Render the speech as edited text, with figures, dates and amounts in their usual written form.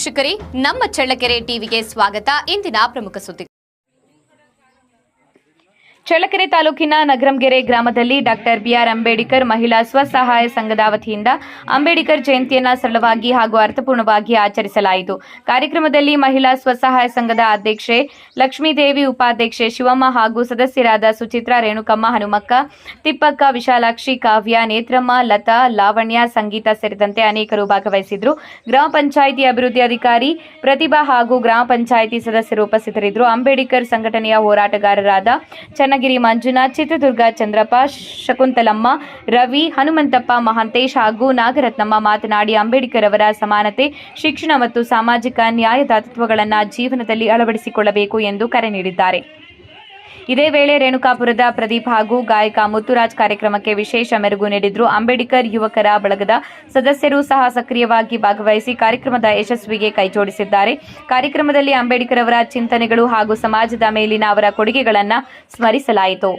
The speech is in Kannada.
ವೀಕ್ಷಕರೇ, ನಮ್ಮ ಚಳ್ಳಕೆರೆ ಟಿವಿಗೆ ಸ್ವಾಗತ. ಇಂದಿನ ಪ್ರಮುಖ ಸುದ್ದಿ. ಚಳ್ಳಕೆರೆ ತಾಲೂಕಿನ ನಗರಂಗೆರೆ ಗ್ರಾಮದಲ್ಲಿ ಡಾಕ್ಟರ್ ಬಿಆರ್ ಅಂಬೇಡ್ಕರ್ ಮಹಿಳಾ ಸ್ವಸಹಾಯ ಸಂಘದ ವತಿಯಿಂದ ಅಂಬೇಡ್ಕರ್ ಜಯಂತಿಯನ್ನು ಸರಳವಾಗಿ ಹಾಗೂ ಅರ್ಥಪೂರ್ಣವಾಗಿ ಆಚರಿಸಲಾಯಿತು. ಕಾರ್ಯಕ್ರಮದಲ್ಲಿ ಮಹಿಳಾ ಸ್ವಸಹಾಯ ಸಂಘದ ಅಧ್ಯಕ್ಷೆ ಲಕ್ಷ್ಮೀದೇವಿ, ಉಪಾಧ್ಯಕ್ಷೆ ಶಿವಮ್ಮ ಹಾಗೂ ಸದಸ್ಯರಾದ ಸುಚಿತ್ರಾ, ರೇಣುಕಮ್ಮ, ಹನುಮಕ್ಕ, ತಿಪ್ಪಕ್ಕ, ವಿಶಾಲಾಕ್ಷಿ, ಕಾವ್ಯ, ನೇತ್ರಮ್ಮ, ಲತಾ, ಲಾವಣ್ಯ, ಸಂಗೀತ ಸೇರಿದಂತೆ ಅನೇಕರು ಭಾಗವಹಿಸಿದ್ರು. ಗ್ರಾಮ ಪಂಚಾಯಿತಿ ಅಭಿವೃದ್ಧಿ ಅಧಿಕಾರಿ ಪ್ರತಿಭಾ ಹಾಗೂ ಗ್ರಾಮ ಪಂಚಾಯಿತಿ ಸದಸ್ಯರು ಉಪಸ್ಥಿತರಿದ್ದರು. ಅಂಬೇಡ್ಕರ್ ಸಂಘಟನೆಯ ಹೋರಾಟಗಾರರಾದ ಚನ್ನಗಿರಿ ಮಂಜುನಾಥ್, ಚಿತ್ರದುರ್ಗ ಚಂದ್ರಪ್ಪ, ಶಕುಂತಲಮ್ಮ, ರವಿ, ಹನುಮಂತಪ್ಪ, ಮಹಾಂತೇಶ್ ಹಾಗೂ ನಾಗರತ್ನಮ್ಮ ಮಾತನಾಡಿ ಅಂಬೇಡ್ಕರ್ ಅವರ ಸಮಾನತೆ, ಶಿಕ್ಷಣ ಮತ್ತು ಸಾಮಾಜಿಕ ನ್ಯಾಯದ ತತ್ವಗಳನ್ನು ಜೀವನದಲ್ಲಿ ಅಳವಡಿಸಿಕೊಳ್ಳಬೇಕು ಎಂದು ಕರೆ ನೀಡಿದ್ದಾರೆ. ಇದೇ ವೇಳೆ ರೇಣುಕಾಪುರದ ಪ್ರದೀಪ್ ಹಾಗೂ ಗಾಯಕ ಮುತ್ತುರಾಜ್ ಕಾರ್ಯಕ್ರಮಕ್ಕೆ ವಿಶೇಷ ಮೆರುಗು ನೀಡಿದ್ರು. ಅಂಬೇಡ್ಕರ್ ಯುವಕರ ಬಳಗದ ಸದಸ್ಯರು ಸಹ ಸಕ್ರಿಯವಾಗಿ ಭಾಗವಹಿಸಿ ಕಾರ್ಯಕ್ರಮದ ಯಶಸ್ವಿಗೆ ಕೈಜೋಡಿಸಿದ್ದಾರೆ. ಕಾರ್ಯಕ್ರಮದಲ್ಲಿ ಅಂಬೇಡ್ಕರ್ ಅವರ ಚಿಂತನೆಗಳು ಹಾಗೂ ಸಮಾಜದ ಮೇಲಿನ ಅವರ ಕೊಡುಗೆಗಳನ್ನು ಸ್ಮರಿಸಲಾಯಿತು.